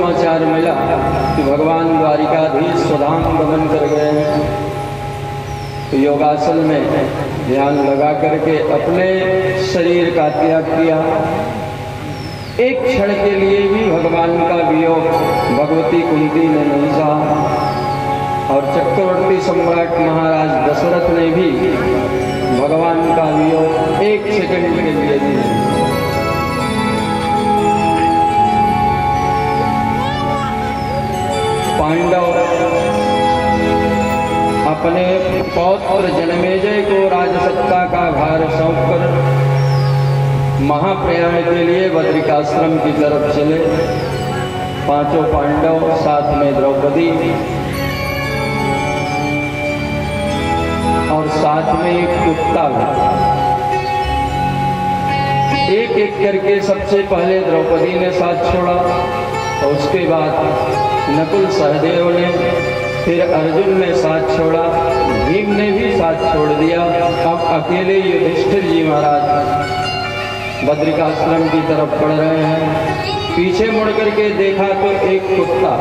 समाचार मिला कि भगवान द्वारिकाधीश स्वधाम गमन कर गए हैं, तो योगासन में ध्यान लगा करके अपने शरीर का त्याग किया। एक क्षण के लिए भी भगवान का वियोग भगवती कुंती ने नहीं सहा और चक्रवर्ती सम्राट महाराज दशरथ ने भी भगवान का वियोग एक सेकंड के लिए भी नहीं। पांडव अपने पौत्र जन्मेजय को राजसत्ता का भार सौंपकर महाप्रयाण के लिए बद्रिकाश्रम की तरफ चले। पांचों पांडव, साथ में द्रौपदी और साथ में एक कुत्ता भी। एक एक करके सबसे पहले द्रौपदी ने साथ छोड़ा और उसके बाद नकुल सहदेव ने, फिर अर्जुन ने साथ छोड़ा, भीम ने भी साथ छोड़ दिया। अब अकेले युधिष्ठिर जी महाराज बद्रिकाश्रम की तरफ बढ़ रहे हैं। पीछे मुड़ करके देखा तो एक कुत्ता।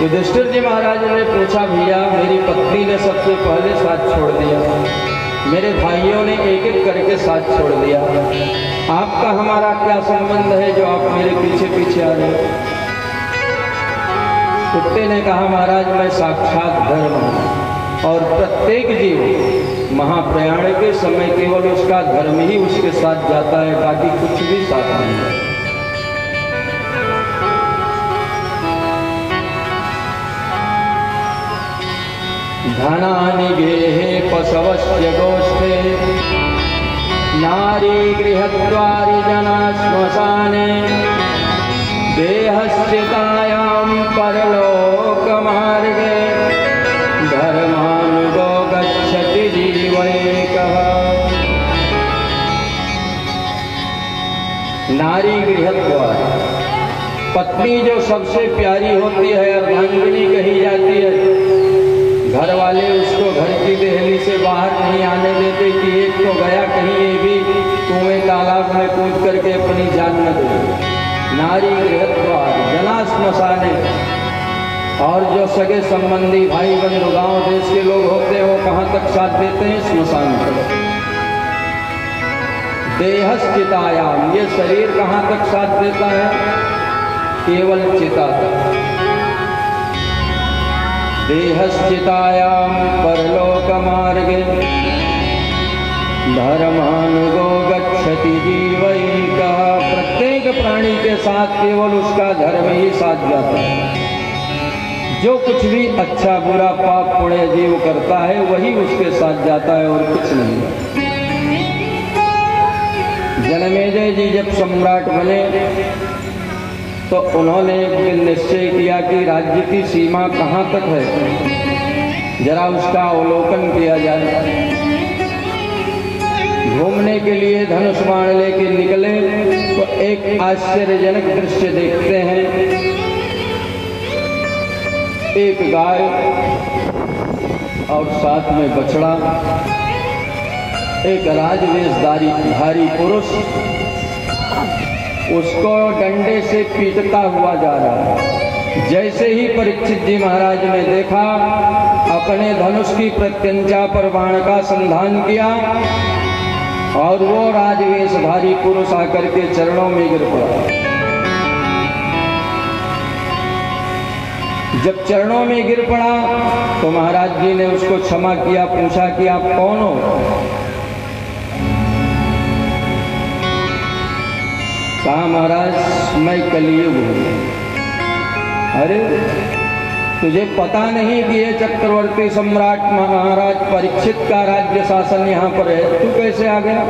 युधिष्ठिर जी महाराज ने पूछा, भैया मेरी पत्नी ने सबसे पहले साथ छोड़ दिया, मेरे भाइयों ने एक एक करके साथ छोड़ दिया, आपका हमारा क्या संबंध है जो आप मेरे पीछे पीछे आ रहे हो? कुत्ते ने कहा, महाराज मैं साक्षात धर्म हूं और प्रत्येक जीव महाप्रयाण के समय केवल उसका धर्म ही उसके साथ जाता है, बाकी कुछ भी साथ नहीं है। धनानि गेहे पशवस्य गोष्ठे नारी गृहद्वारि जना श्मशाने देहस्थितायां परलोकमार्गे धर्मानुगो गच्छति जीवैकः। नारी गृहद्वार, पत्नी जो सबसे प्यारी होती है, अर्धांगिनी कही जाती है। घर वाले उसको घर की देहली से बाहर नहीं आने देते कि एक तो गया कहीं ये भी कुएं तालाब में कूद करके अपनी जान न दे। नारी गृहद्वार जना श्मशाने, और जो सगे संबंधी भाई बंधु गांव देश के लोग होते हैं वो कहाँ तक साथ देते हैं? श्मशान तक। देहस्थितायाम, ये शरीर कहाँ तक साथ देता है? केवल चिता तक। देहस्थितायाम परलोक मार्गे धर्मानुगो गच्छति जीवैकः। प्रत्येक प्राणी के साथ केवल उसका धर्म ही साथ जाता है। जो कुछ भी अच्छा बुरा पाप पुण्य जीव करता है वही उसके साथ जाता है और कुछ नहीं। जनमेजय जी जब सम्राट बने तो उन्होंने एक दिन निश्चय किया कि राज्य की सीमा कहाँ तक है, जरा उसका अवलोकन किया जाए। घूमने के लिए धनुष बाण लेके निकले तो एक आश्चर्यजनक दृश्य देखते हैं। एक गाय और साथ में बछड़ा, एक राजवेशधारी पुरुष उसको डंडे से पीटता हुआ जा रहा है। जैसे ही परीक्षित जी महाराज ने देखा, अपने धनुष की प्रत्यंचा पर बाण का संधान किया और वो राजवेशधारी पुरुष आकर के चरणों में गिर पड़ा। जब चरणों में गिर पड़ा तो महाराज जी ने उसको क्षमा किया, पूछा कि आप कौन हो? कहा, महाराज मैं कलियुग हूं। अरे तुझे पता नहीं कि ये चक्रवर्ती सम्राट महाराज परीक्षित का राज्य शासन यहाँ पर है, तू कैसे आ गया?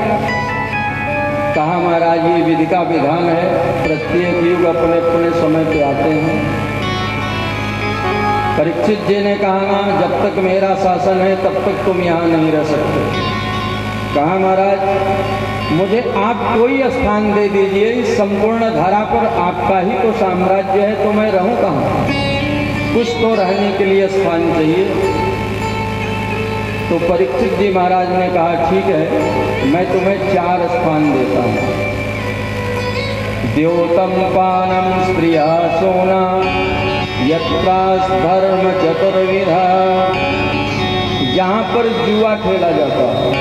कहा, महाराज ये विधि का विधान है, प्रत्येक युग अपने अपने समय पे आते हैं। परीक्षित जी ने कहा, ना जब तक मेरा शासन है तब तक तुम यहाँ नहीं रह सकते। कहा, महाराज मुझे आप कोई स्थान दे दीजिए, इस संपूर्ण धारा पर आपका ही तो साम्राज्य है, तो मैं रहूं कहाँ? कुछ तो रहने के लिए स्थान चाहिए। तो परीक्षित जी महाराज ने कहा, ठीक है मैं तुम्हें 4 स्थान देता हूँ। द्योतं पानं स्त्रिया सोना यत्रास धर्म चतुर्विधा। जहाँ पर जुआ खेला जाता है,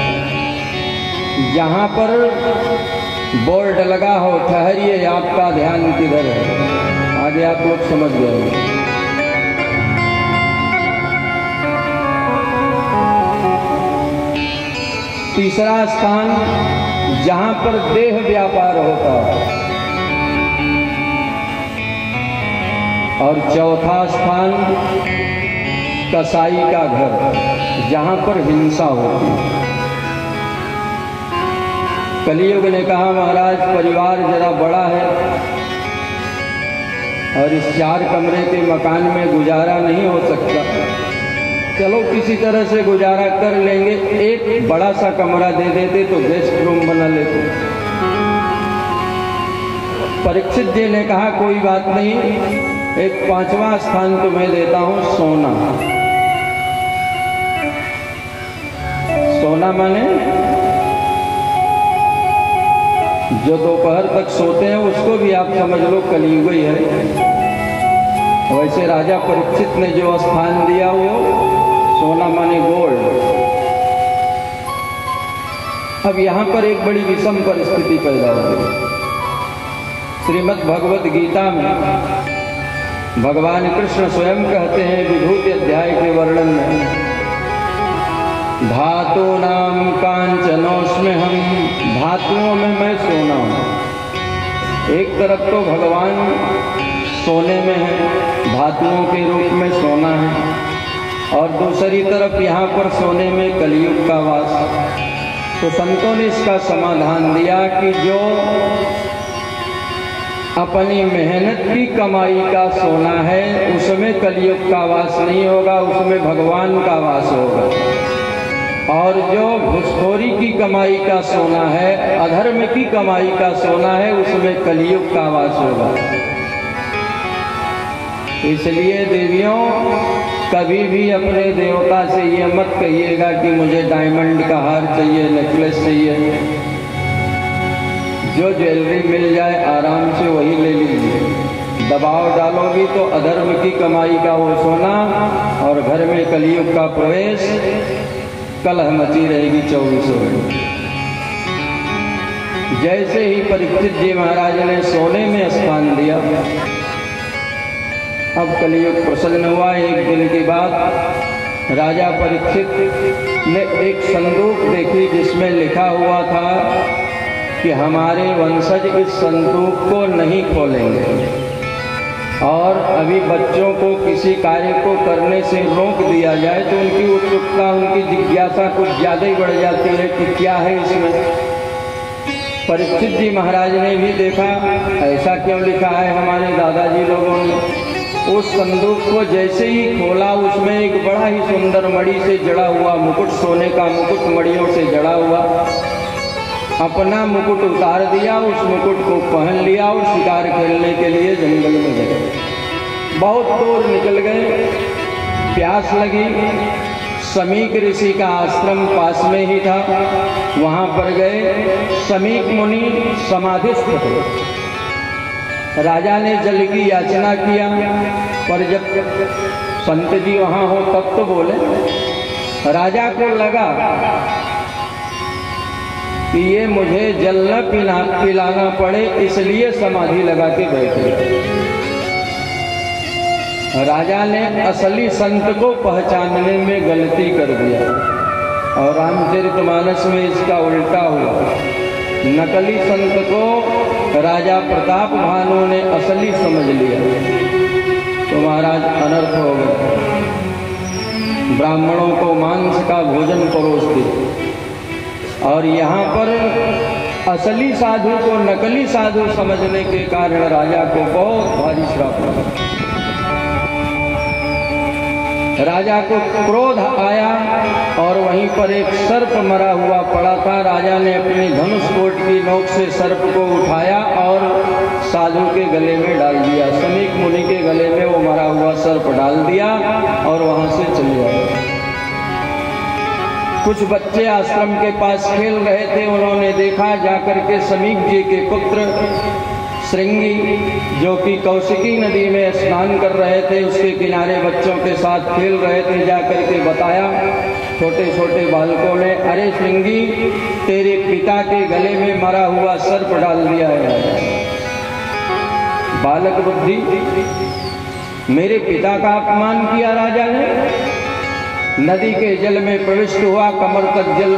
जहाँ पर बोर्ड लगा हो ठहरिए आपका ध्यान किधर है, आगे आप लोग समझ गए। तीसरा स्थान जहाँ पर देह व्यापार होता है, और चौथा स्थान कसाई का घर, जहाँ पर हिंसा होती है। कलियुग ने कहा महाराज परिवार जरा बड़ा है और इस 4 कमरे के मकान में गुजारा नहीं हो सकता, चलो किसी तरह से गुजारा कर लेंगे, एक बड़ा सा कमरा दे देते तो गेस्ट रूम बना लेते। परीक्षित जी ने कहा कोई बात नहीं, एक 5वां स्थान तुम्हें देता हूं, सोना। सोना माने जो दोपहर तक सोते हैं उसको भी आप समझ लो कलियुग ही है। वैसे राजा परीक्षित ने जो स्थान दिया वो सोना माने गोल्ड। अब यहां पर एक बड़ी विषम परिस्थिति पैदा हो गई। श्रीमद् भगवत गीता में भगवान कृष्ण स्वयं कहते हैं विभूति अध्याय के वर्णन में, धातु नाम कांचनोस्मि हम, धातुओं में मैं सोना हूं। एक तरफ तो भगवान सोने में है, धातुओं के रूप में सोना है, और दूसरी तरफ यहाँ पर सोने में कलियुग का वास। तो संतों ने इसका समाधान दिया कि जो अपनी मेहनत की कमाई का सोना है उसमें कलियुग का वास नहीं होगा, उसमें भगवान का वास होगा। और जो घुसखोरी की कमाई का सोना है, अधर्म की कमाई का सोना है, उसमें कलियुग का वास होगा। इसलिए देवियों कभी भी अपने देवता से ये मत कहिएगा कि मुझे डायमंड का हार चाहिए, नेकलेस चाहिए। जो ज्वेलरी मिल जाए आराम से वही ले लीजिए। दबाव डालोगी तो अधर्म की कमाई का वो सोना और घर में कलियुग का प्रवेश, कलह मची रहेगी 24 घंटे। जैसे ही परीक्षित जी महाराज ने सोने में स्थान दिया, अब कलियुग प्रसन्न हुआ। एक दिन की बात, राजा परीक्षित ने एक संदूक देखी जिसमें लिखा हुआ था कि हमारे वंशज इस संदूक को नहीं खोलेंगे, और अभी बच्चों को किसी कार्य को करने से रोक दिया जाए तो उनकी उत्सुकता, उनकी जिज्ञासा कुछ ज़्यादा ही बढ़ जाती है कि क्या है इसमें। परीक्षित जी महाराज ने भी देखा ऐसा क्यों लिखा है हमारे दादाजी लोगों ने। उस संदूक को जैसे ही खोला उसमें एक बड़ा ही सुंदर मणि से जड़ा हुआ मुकुट, सोने का मुकुट मणियों से जड़ा हुआ, अपना मुकुट उतार दिया, उस मुकुट को पहन लिया और शिकार खेलने के लिए जंगल में गए। बहुत दूर निकल गए, प्यास लगी, समीक ऋषि का आश्रम पास में ही था, वहां पर गए। समीक मुनि समाधिस्थ थे। राजा ने जल की याचना किया, पर जब संत जी वहां हो तब तो बोले। राजा को लगा कि ये मुझे जल न पिलाना पड़े, इसलिए समाधि लगा के बैठे। राजा ने असली संत को पहचानने में गलती कर दिया, और रामचरितमानस में इसका उल्टा हुआ। नकली संत को राजा प्रताप भानु ने असली समझ लिया, तो महाराज अनर्थ हो गए। ब्राह्मणों को मांस का भोजन परोस दिया, और यहाँ पर असली साधु को नकली साधु समझने के कारण राजा को बहुत भारी श्राप लगा। राजा को क्रोध आया और वहीं पर एक सर्प मरा हुआ पड़ा था। राजा ने अपनी धनुष कोट की नोक से सर्प को उठाया और साधु के गले में डाल दिया। समीक मुनि के गले में वो मरा हुआ सर्प डाल दिया और वहां से चले गए। कुछ बच्चे आश्रम के पास खेल रहे थे, उन्होंने देखा, जाकर के समीक जी के पुत्र श्रृंगी जो कि कौशिकी नदी में स्नान कर रहे थे, उसके किनारे बच्चों के साथ खेल रहे थे, जाकर के बताया छोटे छोटे बालकों ने, अरे श्रृंगी तेरे पिता के गले में मरा हुआ सर्प डाल दिया है। बालक बुद्धि, मेरे पिता का अपमान किया राजा ने। नदी के जल में प्रविष्ट हुआ, कमर तक जल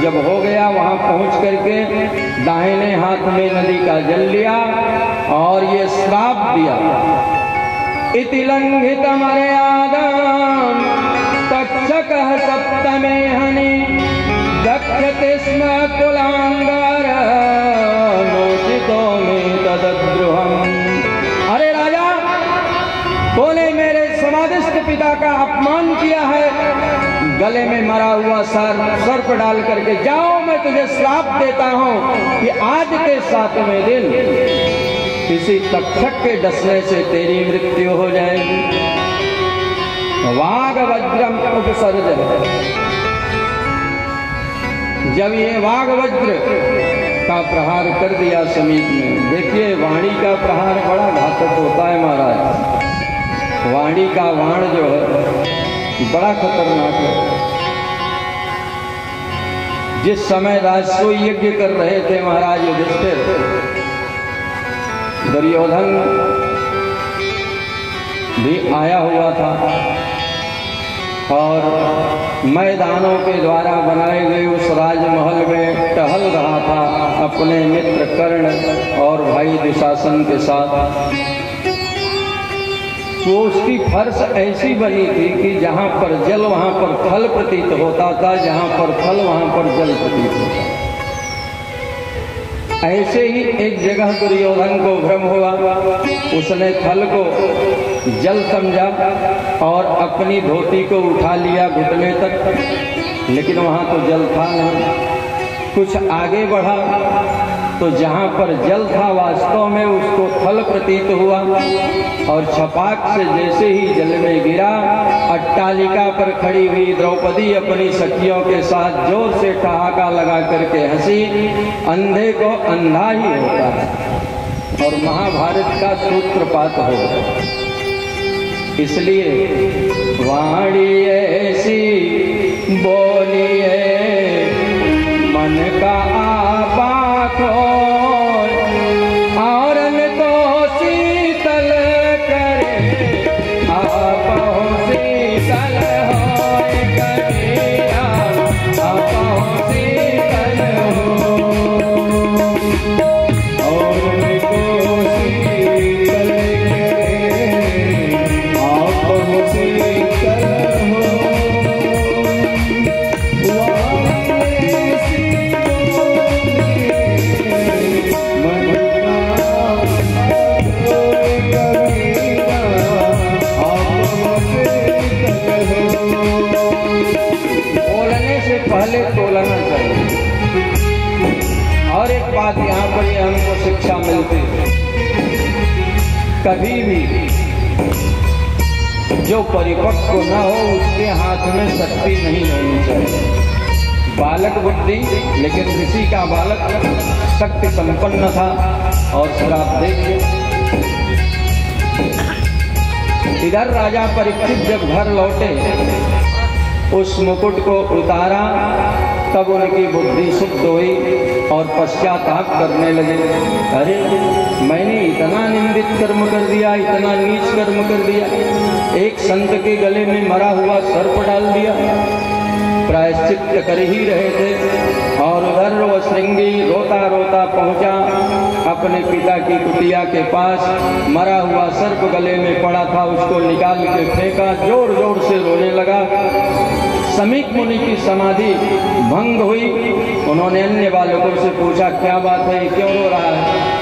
जब हो गया, वहां पहुंच करके दाहिने हाथ में नदी का जल लिया और ये श्राप दिया, इति लंघित मर्यादाम तक्षकः सप्तमे हनि दक्षते स्म कुलांगार नोचितो में तद्द्रोहम्। अरे राजा, तूने मेरे समाधिस्थ पिता का अपमान किया है, गले में मरा हुआ सर्प डाल करके जाओ, मैं तुझे श्राप देता हूं कि आज के 7वें दिन किसी तक्षक के डसने से तेरी मृत्यु हो जाएगी। वाघ वज्रम उपसर्ज, जब ये वाघ वज्र का प्रहार कर दिया समीप में, देखिए वाणी का प्रहार बड़ा घातक होता है महाराज। वाणी का वाण जो है बड़ा खतरनाक है। जिस समय राजसूय यज्ञ कर रहे थे महाराज युधिष्ठिर, दुर्योधन भी आया हुआ था और मैदानों के द्वारा बनाए गए उस राजमहल में टहल रहा था अपने मित्र कर्ण और भाई दुशासन के साथ। तो उसकी फर्श ऐसी बनी थी कि जहां पर जल वहां पर थल प्रतीत होता था, जहां पर थल वहां पर जल प्रतीत होता था। ऐसे ही एक जगह दुर्योधन को भ्रम हुआ, उसने थल को जल समझा और अपनी धोती को उठा लिया घुटने तक, लेकिन वहां तो जल था नहीं। कुछ आगे बढ़ा तो जहां पर जल था वास्तव में उसको थल प्रतीत हुआ और छपाक से जैसे ही जल में गिरा, अट्टालिका पर खड़ी हुई द्रौपदी अपनी सखियों के साथ जोर से ठहाका लगा करके हंसी। अंधे को अंधा ही होता है और महाभारत का सूत्रपात हो गया। इसलिए वाणी ऐसी बोलिए मन का आपा खोल, और तो शीतल करे आपो शीतल होए करिया आपो शीतल हो, और तो शीतल करे आपो शीतल हो। पहले तोलना चाहिए। और एक बात यहाँ पर ये हमको शिक्षा मिलती है, कभी भी जो परिपक्व न हो उसके हाथ में शक्ति नहीं होनी चाहिए। बालक बुद्धि, लेकिन ऋषि का बालक शक्ति संपन्न था और श्राप दे दिया। इधर राजा परीक्षित जब घर लौटे, उस मुकुट को उतारा, तब उनकी बुद्धि शुद्ध हुई और पश्चाताप करने लगे, अरे मैंने इतना निंदित कर्म कर दिया, इतना नीच कर्म कर दिया, एक संत के गले में मरा हुआ सर्प डाल दिया। प्रायश्चित कर ही रहे थे और उधर वो श्रृंगी रोता रोता पहुंचा अपने पिता की कुटिया के पास। मरा हुआ सर्प गले में पड़ा था, उसको निकाल के फेंका, जोर जोर से रोने लगा। समीक मुनि की समाधि भंग हुई। उन्होंने अन्य बालकों से पूछा, क्या बात है, क्यों रो रहा है?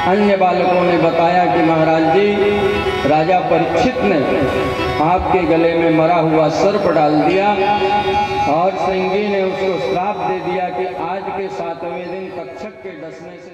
अन्य बालकों ने बताया कि महाराज जी, राजा परीक्षित ने आपके गले में मरा हुआ सर्प डाल दिया और श्रृंगी ने उसको श्राप दे दिया कि आज के 7वें दिन तक्षक के डसने से